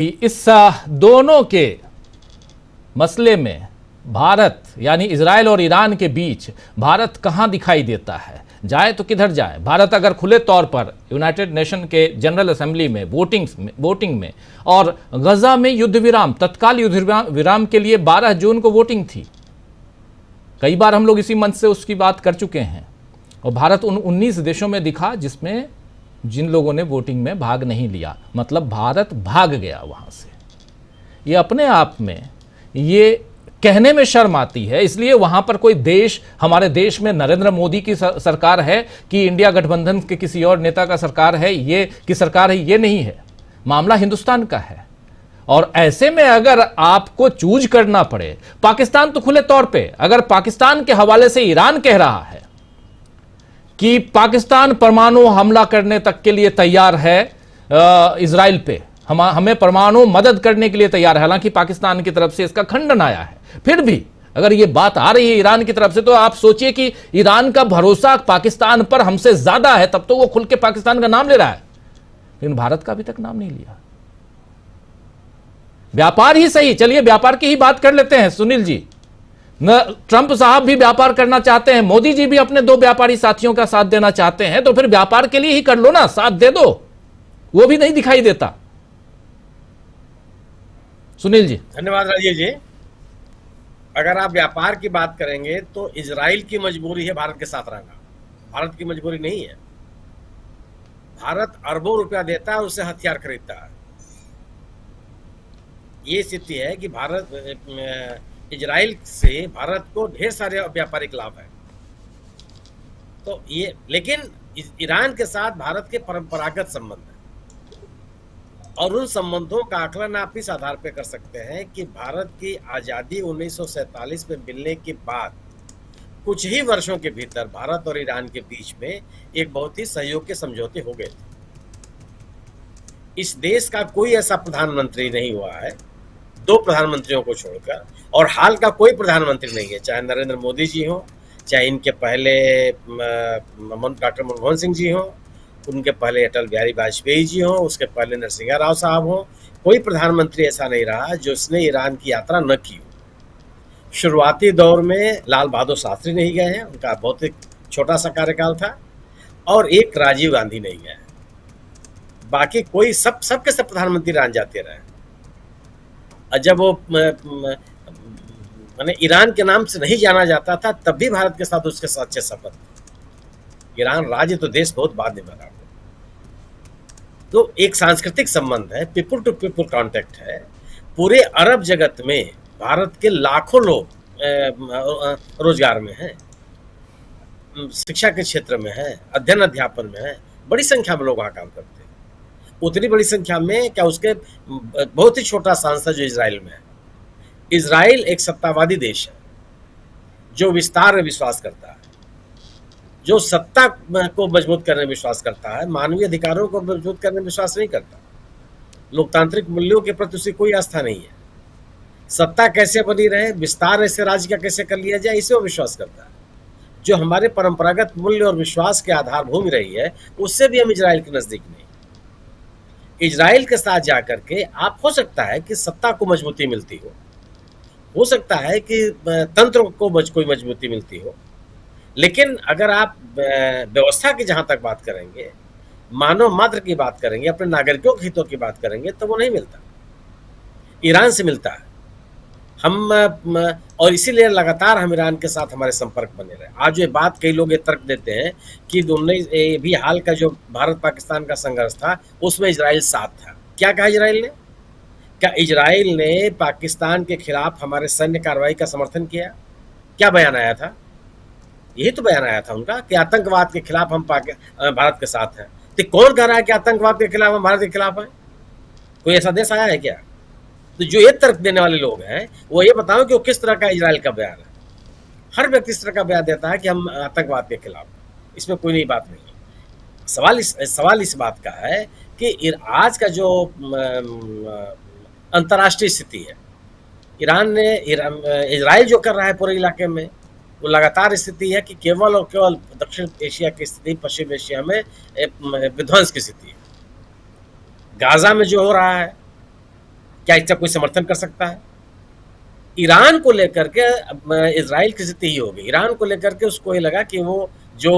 इस दोनों के मसले में भारत यानी इजराइल और ईरान के बीच भारत कहां दिखाई देता है, जाए तो किधर जाए। भारत अगर खुले तौर पर यूनाइटेड नेशन के जनरल असेंबली में वोटिंग में और गजा में युद्ध विराम, तत्काल युद्ध विराम के लिए 12 जून को वोटिंग थी। कई बार हम लोग इसी मंच से उसकी बात कर चुके हैं और भारत उन 19 देशों में दिखा जिसमें जिन लोगों ने वोटिंग में भाग नहीं लिया, मतलब भारत भाग गया वहां से। ये अपने आप में ये कहने में शर्म आती है, इसलिए वहां पर कोई देश, हमारे देश में नरेंद्र मोदी की सरकार है कि इंडिया गठबंधन के किसी और नेता का सरकार है, ये की सरकार है, ये नहीं है। मामला हिंदुस्तान का है। और ऐसे में अगर आपको चूज करना पड़े, पाकिस्तान तो खुले तौर पे, अगर पाकिस्तान के हवाले से ईरान कह रहा है कि पाकिस्तान परमाणु हमला करने तक के लिए तैयार है इजराइल पे, हमें परमाणु मदद करने के लिए तैयार है, हालांकि पाकिस्तान की तरफ से इसका खंडन आया है, फिर भी अगर यह बात आ रही है ईरान की तरफ से, तो आप सोचिए कि ईरान का भरोसा पाकिस्तान पर हमसे ज्यादा है, तब तो वो खुल के पाकिस्तान का नाम ले रहा है, लेकिन भारत का अभी तक नाम नहीं लिया। व्यापार ही सही, चलिए व्यापार की ही बात कर लेते हैं सुनील जी। न ट्रंप साहब भी व्यापार करना चाहते हैं, मोदी जी भी अपने 2 व्यापारी साथियों का साथ देना चाहते हैं, तो फिर व्यापार के लिए ही कर लो ना, साथ दे दो। वो भी नहीं दिखाई देता। सुनील जी। धन्यवाद राजीव जी। अगर आप व्यापार की बात करेंगे तो इजराइल की मजबूरी है भारत के साथ रहना, भारत की मजबूरी नहीं है। भारत अरबों रुपया देता है, उससे हथियार खरीदता है। ये स्थिति है कि भारत इजराइल से भारत को ढेर सारे व्यापारिक लाभ है। तो ये, लेकिन ईरान के साथ भारत के परंपरागत संबंध है, और उन संबंधों का आकलन आप इस आधार पर कर सकते हैं कि भारत की आज़ादी 1947 में मिलने के बाद कुछ ही वर्षों के भीतर भारत और ईरान के बीच में एक बहुत ही सहयोग के समझौते हो गए थे। इस देश का कोई ऐसा प्रधानमंत्री नहीं हुआ है, 2 प्रधानमंत्रियों को छोड़कर, और हाल का कोई प्रधानमंत्री नहीं है, चाहे नरेंद्र मोदी जी हो, चाहे इनके पहले डॉक्टर मनमोहन सिंह जी हो, उनके पहले अटल बिहारी वाजपेयी जी हो, उसके पहले नरसिंह राव साहब हो। कोई प्रधानमंत्री ऐसा नहीं रहा जो उसने ईरान की यात्रा न की हो। शुरुआती दौर में लाल बहादुर शास्त्री नहीं गए हैं, उनका बहुत ही छोटा सा कार्यकाल था, और एक राजीव गांधी नहीं गए। बाकी कोई सबके सब प्रधानमंत्री ईरान जाते रहे। जब वो माने ईरान के नाम से नहीं जाना जाता था, तब भी भारत के साथ उसके सच्चे संबंध। ईरान राज्य तो देश बहुत बाद में बना। तो एक सांस्कृतिक संबंध है, पीपुल टू पीपुल कांटेक्ट है। पूरे अरब जगत में भारत के लाखों लोग रोजगार में हैं, शिक्षा के क्षेत्र में हैं, अध्ययन अध्यापन में हैं, बड़ी संख्या में लोग वहाँ काम करते हैं। उतनी बड़ी संख्या में क्या उसके बहुत ही छोटा सांसद जो इजराइल में है। इजराइल एक सत्तावादी देश है जो विस्तार में विश्वास करता है, जो सत्ता को मजबूत करने में विश्वास करता है, मानवीय अधिकारों को मजबूत करने में विश्वास नहीं करता। लोकतांत्रिक मूल्यों के प्रति उसकी कोई आस्था नहीं है। सत्ता कैसे बनी रहे, विस्तार ऐसे राज्य का कैसे कर लिया जाए, इसे वो विश्वास करता है। जो हमारे परंपरागत मूल्य और विश्वास के आधार भूमि रही है, उससे भी हम इजराइल के नजदीक नहीं। इजराइल के साथ जाकर के आप, हो सकता है कि सत्ता को मजबूती मिलती हो सकता है कि तंत्र को कोई मजबूती मिलती हो, लेकिन अगर आप व्यवस्था की जहां तक बात करेंगे, मानव मात्र की बात करेंगे, अपने नागरिकों के हितों की बात करेंगे, तो वो नहीं मिलता। ईरान से मिलता है। हम और इसीलिए लगातार हम ईरान के साथ हमारे संपर्क बने रहे। आज ये बात कई लोग ये तर्क देते हैं कि भी हाल का जो भारत पाकिस्तान का संघर्ष था, उसमें इजराइल साथ था। क्या कहा इजराइल ने? क्या इजराइल ने पाकिस्तान के खिलाफ हमारे सैन्य कार्रवाई का समर्थन किया? क्या बयान आया था? यही तो बयान आया था उनका कि आतंकवाद के खिलाफ हम भारत के साथ हैं। तो कौन कह रहा है कि आतंकवाद के खिलाफ हम भारत के खिलाफ हैं? कोई ऐसा देश आया है क्या? तो जो ये तर्क देने वाले लोग हैं, वो ये बताओ कि वो किस तरह का इजराइल का बयान है। हर व्यक्ति इस तरह का बयान देता है कि हम आतंकवाद के खिलाफ, इसमें कोई नई बात नहीं है। सवाल इस बात का है कि आज का जो अंतर्राष्ट्रीय स्थिति है, इजराइल जो कर रहा है पूरे इलाके में, वो लगातार स्थिति है कि केवल और केवल दक्षिण एशिया की स्थिति, पश्चिम एशिया में विध्वंस की स्थिति है। गाजा में जो हो रहा है, क्या इसका कोई समर्थन कर सकता है? ईरान को लेकर के इजराइल की स्थिति ही होगी। ईरान को लेकर के उसको ये लगा कि वो जो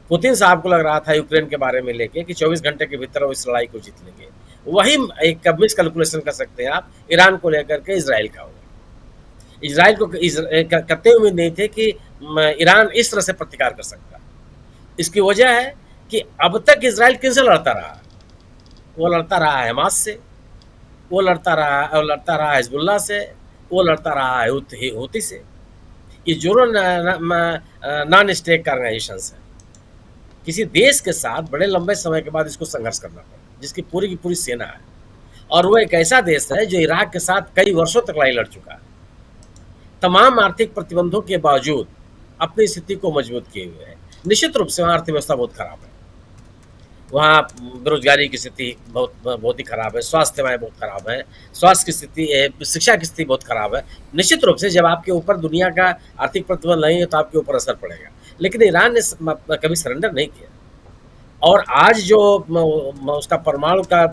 पुतिन साहब को लग रहा था यूक्रेन के बारे में लेके कि 24 घंटे के भीतर वो इस लड़ाई को जीत लेंगे, वही एक मिस कैलकुलेशन कर सकते हैं आप ईरान को लेकर के इजराइल का होगा। इजराइल को करते उम्मीद नहीं थे कि ईरान इस तरह से प्रतिकार कर सकता। इसकी वजह है कि अब तक इजराइल किनसे लड़ता रहा? वो लड़ता रहा हमास से, वो लड़ता रहा हिजबुल्लाह से, वो लड़ता रहा हूती से। ये जो नॉन स्टेट ऑर्गेनाइजेशन है, किसी देश के साथ बड़े लंबे समय के बाद इसको संघर्ष करना पड़ा, जिसकी पूरी की पूरी सेना है, और वो एक ऐसा देश है जो इराक के साथ कई वर्षों तक लड़ाई लड़ चुका है। तमाम आर्थिक प्रतिबंधों के बावजूद अपनी स्थिति को मजबूत किए हुए है। निश्चित रूप से वहाँ अर्थव्यवस्था बहुत खराब है, वहाँ बेरोजगारी की स्थिति बहुत ही खराब है, स्वास्थ्य सेवाएं बहुत खराब है, स्वास्थ्य की स्थिति, शिक्षा की स्थिति बहुत खराब है। निश्चित रूप से जब आपके ऊपर दुनिया का आर्थिक प्रतिबंध नहीं है तो आपके ऊपर असर पड़ेगा। लेकिन ईरान ने कभी सरेंडर नहीं किया, और आज जो उसका परमाणु का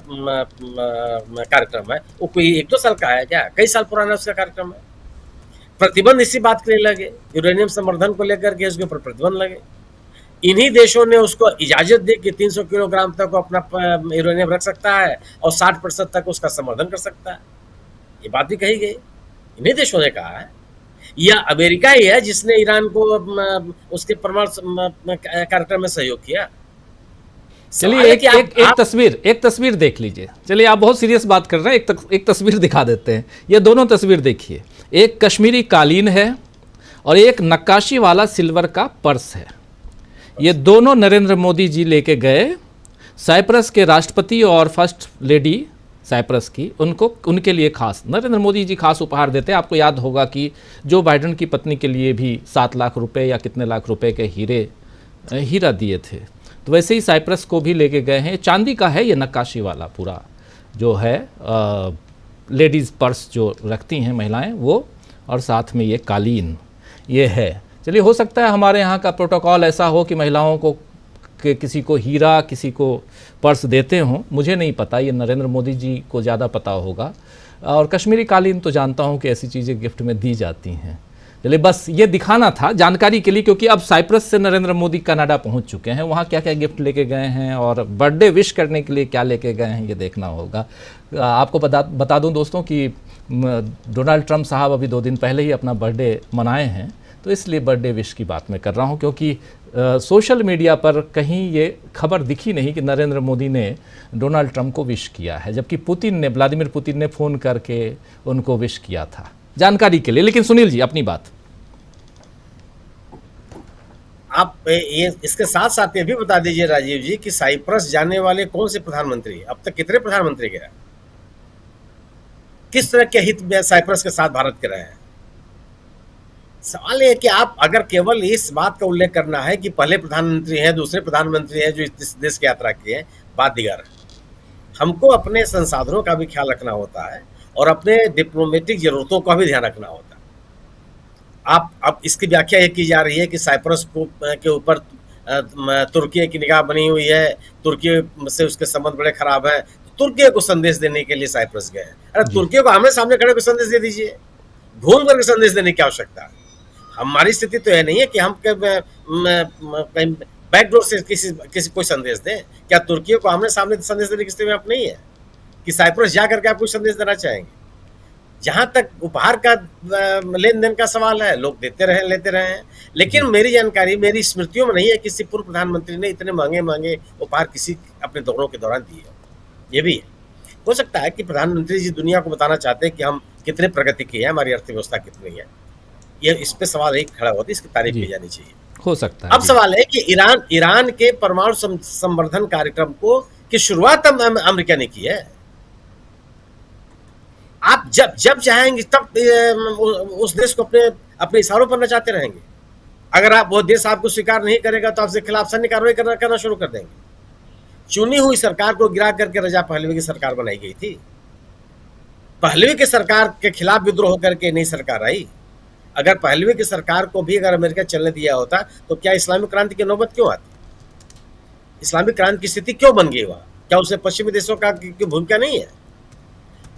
कार्यक्रम है वो कोई 1-2 साल का है क्या? कई साल पुराना उसका कार्यक्रम है। प्रतिबंध इसी बात के लिए लगे, यूरेनियम संवर्धन को लेकर के उसके ऊपर प्रतिबंध लगे। इन्हीं देशों ने उसको इजाजत दी कि 300 किलोग्राम तक वो अपना यूरेनियम रख सकता है और 60% तक उसका संवर्धन कर सकता है। ये बात भी कही गई, इन्हीं देशों ने कहा है। या अमेरिका ही है जिसने ईरान को उसके परमाणु कार्यक्रम में सहयोग किया। चलिए एक तस्वीर देख लीजिए। चलिए, आप बहुत सीरियस बात कर रहे हैं, एक तस्वीर दिखा देते हैं। ये दोनों तस्वीर देखिए, एक कश्मीरी कालीन है और एक नक्काशी वाला सिल्वर का पर्स है। ये दोनों नरेंद्र मोदी जी लेके गए साइप्रस के राष्ट्रपति और फर्स्ट लेडी साइप्रस की, उनके लिए खास नरेंद्र मोदी जी खास उपहार देते हैं। आपको याद होगा कि जो बाइडेन की पत्नी के लिए भी 7 लाख रुपए या कितने लाख रुपए के हीरा दिए थे, तो वैसे ही साइप्रस को भी लेके गए हैं। चांदी का है ये नक्काशी वाला पूरा जो है, लेडीज़ पर्स जो रखती हैं महिलाएं वो, और साथ में ये कालीन ये है। चलिए, हो सकता है हमारे यहाँ का प्रोटोकॉल ऐसा हो कि महिलाओं को किसी को हीरा किसी को पर्स देते हों, मुझे नहीं पता, ये नरेंद्र मोदी जी को ज़्यादा पता होगा। और कश्मीरी कालीन तो जानता हूँ कि ऐसी चीज़ें गिफ्ट में दी जाती हैं। चलिए, बस ये दिखाना था जानकारी के लिए, क्योंकि अब साइप्रस से नरेंद्र मोदी कनाडा पहुंच चुके हैं। वहाँ क्या क्या गिफ्ट लेके गए हैं और बर्थडे विश करने के लिए क्या लेके गए हैं, ये देखना होगा। आपको बता दूं दोस्तों कि डोनाल्ड ट्रंप साहब अभी 2 दिन पहले ही अपना बर्थडे मनाए हैं, तो इसलिए बर्थडे विश की बात मैं कर रहा हूँ, क्योंकि सोशल मीडिया पर कहीं ये खबर दिखी नहीं कि नरेंद्र मोदी ने डोनाल्ड ट्रंप को विश किया है, जबकि व्लादिमीर पुतिन ने फ़ोन करके उनको विश किया था, जानकारी के लिए। लेकिन सुनील जी, अपनी बात आप ये इसके साथ साथ ये भी बता दीजिए राजीव जी कि साइप्रस जाने वाले कौन से प्रधानमंत्री, अब तक कितने प्रधानमंत्री गए, किस तरह के हित में साइप्रस के साथ भारत के रहे हैं। सवाल ये है कि आप अगर केवल इस बात का उल्लेख करना है कि पहले प्रधानमंत्री हैं, दूसरे प्रधानमंत्री हैं जो इस देश की यात्रा की है, बात दीगर है। हमको अपने संसाधनों का भी ख्याल रखना होता है और अपने डिप्लोमेटिक जरूरतों का भी ध्यान रखना होता है। अब इसकी व्याख्या ये की जा रही है कि साइप्रस के ऊपर तुर्की की निगाह बनी हुई है, तुर्की से उसके संबंध बड़े खराब है, तुर्की को संदेश देने के लिए साइप्रस गए। अरे तुर्की को आमने सामने खड़े को संदेश दे दीजिए, घूम करके संदेश देने की आवश्यकता है। हमारी स्थिति तो यह नहीं है कि हम कहीं बैकडोर से किसी कोई संदेश दें। क्या तुर्की को आमने सामने संदेश देने की स्थिति में आप नहीं है कि साइप्रस जा करके आप कुछ संदेश देना चाहेंगे? जहां तक उपहार का लेन देन का सवाल है, लोग देते रहे लेते रहे हैं, लेकिन मेरी जानकारी, मेरी स्मृतियों में नहीं है किसी पूर्व प्रधानमंत्री ने इतने महंगे उपहार किसी अपने दौरों के दौरान दिए। ये भी है, हो सकता है कि प्रधानमंत्री जी दुनिया को बताना चाहते हैं कि हम कितने प्रगति की है, हमारी अर्थव्यवस्था कितनी है। ये इस पे सवाल एक खड़ा होता है, इसकी तारीफ की जानी चाहिए। हो सकता है। अब सवाल है कि ईरान के परमाणु संवर्धन कार्यक्रम को की शुरुआत अमेरिका ने की है। आप जब चाहेंगे तब उस देश को अपने इशारों पर नचाते रहेंगे। अगर आप वो देश आपको स्वीकार नहीं करेगा तो आपसे खिलाफ सैन्य कार्रवाई करना शुरू कर देंगे। चुनी हुई सरकार को गिरा करके रजा पहलवी की सरकार बनाई गई थी। पहलवी की सरकार के खिलाफ विद्रोह करके नई सरकार आई। अगर पहलवी की सरकार को भी अगर अमेरिका चलने दिया होता तो क्या इस्लामिक क्रांति की नौबत क्यों आती? इस्लामिक क्रांति की स्थिति क्यों बन गई वहां? क्या उसमें पश्चिमी देशों का की भूमिका नहीं है?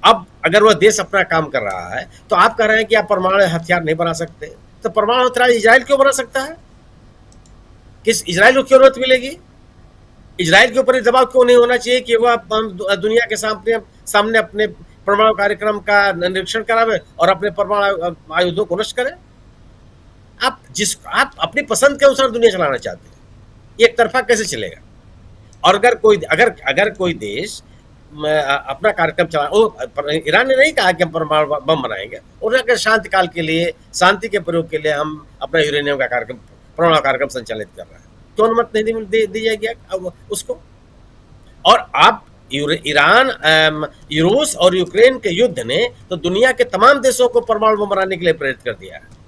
अब अगर वह देश अपना काम कर रहा है, तो आप कह रहे हैं कि आप परमाणु हथियार नहीं बना सकते, तो परमाणु हथियार इजराइल क्यों बना सकता है? किस इजराइल को क्यों जरूरत मिलेगी? इजराइल के ऊपर दबाव क्यों नहीं होना चाहिए कि वह दुनिया के सामने अपने परमाणु कार्यक्रम का निरीक्षण करावे और अपने परमाणु आयुधों को नष्ट करे? आप अपनी पसंद के अनुसार दुनिया चलाना चाहते हैं, एक तरफा कैसे चलेगा? और अगर कोई देश अपना कार्यक्रम चला, ईरान ने नहीं कहा कि हम परमाणु बम बनाएंगे, उन्होंने शांति काल के लिए, शांति के प्रयोग के लिए हम अपना यूरेनियम का कार्यक्रम, परमाणु कार्यक्रम संचालित कर रहे हैं, तो अनुमति नहीं दी जाएगी उसको। और आप ईरान, रूस और यूक्रेन के युद्ध ने तो दुनिया के तमाम देशों को परमाणु बम बनाने के लिए प्रेरित कर दिया है।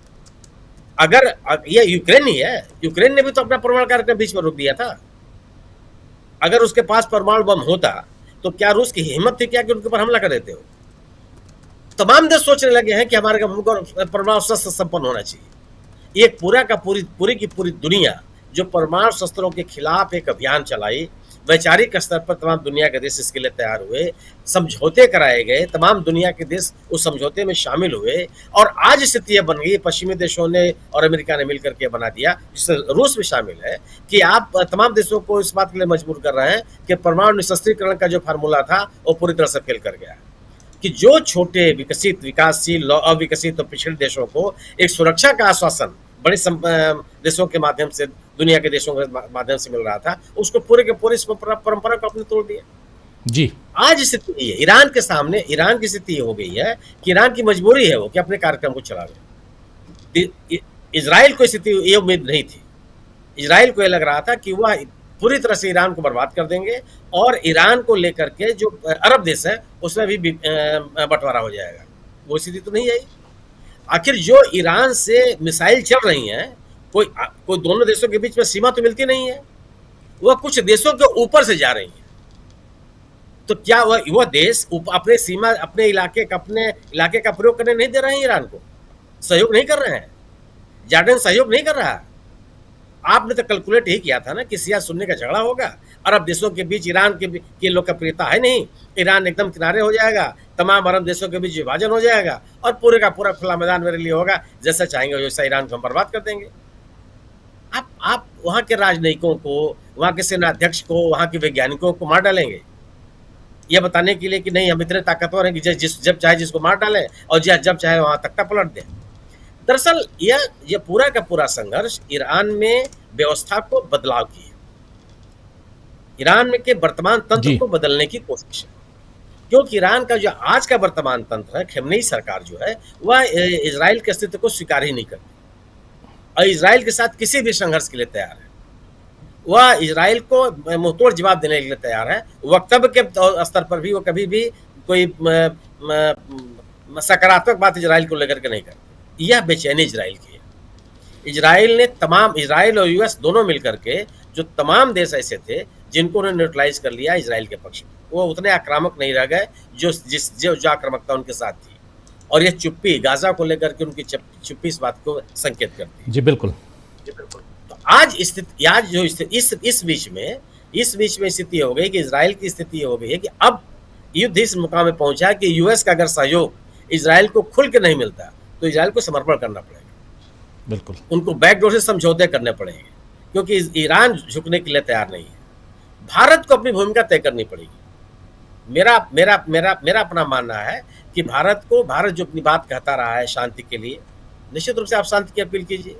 अगर ये यूक्रेन ही है, यूक्रेन ने भी तो अपना परमाणु कार्यक्रम बीच में रोक दिया था। अगर उसके पास परमाणु बम होता तो क्या रूस की हिम्मत थी क्या कि उनके ऊपर हमला कर देते हो? तमाम देश सोचने लगे हैं कि हमारे परमाणु शस्त्र संपन्न होना चाहिए। एक पूरी की पूरी दुनिया जो परमाणु शस्त्रों के खिलाफ एक अभियान चलाई, वैचारिक स्तर पर तमाम दुनिया के देश इसके लिए तैयार हुए, समझौते कराए गए, तमाम दुनिया के देश उस समझौते में शामिल हुए, और आज स्थिति यह बन गई, पश्चिमी देशों ने और अमेरिका ने मिलकर के बना दिया, जिससे रूस भी शामिल है, कि आप तमाम देशों को इस बात के लिए मजबूर कर रहे हैं कि परमाणु निशस्त्रीकरण का जो फार्मूला था वो पूरी तरह से फेल कर गया, कि जो छोटे विकसित, विकासशील, अविकसित और पिछड़े देशों को एक सुरक्षा का आश्वासन बड़े देशों के माध्यम से, दुनिया के देशों के माध्यम से मिल रहा था, उसको पूरे के पूरे इस परंपरा को आपने तोड़ दिया। जी, आज स्थिति है ईरान के सामने, ईरान की स्थिति हो गई है कि ईरान की मजबूरी है वो कि अपने कार्यक्रम को चलावे। इजराइल को स्थिति ये उम्मीद नहीं थी। इजराइल को यह लग रहा था कि वह पूरी तरह से ईरान को बर्बाद कर देंगे और ईरान को लेकर के जो अरब देश है उसमें भी बंटवारा हो जाएगा। वो स्थिति तो नहीं आई। आखिर जो ईरान से मिसाइल चल रही हैं, कोई दोनों देशों के बीच में सीमा तो मिलती नहीं है, वह कुछ देशों के ऊपर से जा रही है। तो क्या वह देश अपने सीमा, अपने इलाके का प्रयोग करने नहीं दे रहे हैं? ईरान को सहयोग नहीं कर रहे हैं? जॉर्डन सहयोग नहीं कर रहा है? आपने तो कैलकुलेट ही किया था ना कि सिया सुन्नी का झगड़ा होगा, अरब देशों के बीच ईरान की लोकप्रियता है नहीं, ईरान एकदम किनारे हो जाएगा, तमाम अरब देशों के बीच विभाजन हो जाएगा और पूरे का पूरा खुला मैदान मेरे लिए होगा, जैसा चाहेंगे वैसा ईरान को हम बर्बाद कर देंगे। आप वहाँ के राजनयिकों को, वहाँ के सेनाध्यक्ष को, वहाँ के वैज्ञानिकों को मार डालेंगे यह बताने के लिए कि नहीं हम इतने ताकतवर हैं कि जब चाहे जिसको मार डालें और जब चाहे वहाँ तख्ता पलट दें। दरअसल यह पूरा का पूरा संघर्ष ईरान में व्यवस्था को बदलाव की है, ईरान में के वर्तमान तंत्र को बदलने की कोशिश है, क्योंकि ईरान का जो आज का वर्तमान तंत्र है, खेमनेई सरकार जो है, वह इजराइल के अस्तित्व को स्वीकार ही नहीं करती और इजराइल के साथ किसी भी संघर्ष के लिए तैयार है। वह इजराइल को मुंहतोड़ जवाब देने के लिए तैयार है। वक्तव्य के स्तर पर भी वो कभी भी कोई सकारात्मक बात इजराइल को लेकर के नहीं करती। यह बेचैनी इजराइल की है। इजराइल और यूएस दोनों मिलकर के जो तमाम देश ऐसे थे जिनको उन्होंने न्यूट्रलाइज कर लिया इजराइल के पक्ष में, वो उतने आक्रामक नहीं रह गए जो आक्रामकता उनके साथ थी। और यह चुप्पी गाजा को लेकर के उनकी चुप्पी इस बात को संकेत करती है। जी बिल्कुल। तो आज इस बीच में स्थिति हो गई कि इजराइल की स्थिति हो गई है कि अब युद्ध इस मुकाम में पहुंचा है कि यूएस का अगर सहयोग इजराइल को खुल के नहीं मिलता तो इजराइल को समर्पण करना पड़ेगा। बिल्कुल, उनको बैकडोर से समझौते करने पड़ेंगे, क्योंकि ईरान झुकने के लिए तैयार नहीं है। भारत को अपनी भूमिका तय करनी पड़ेगी। मेरा अपना मानना है कि भारत जो अपनी बात कहता रहा है शांति के लिए, निश्चित रूप से आप शांति की अपील कीजिए।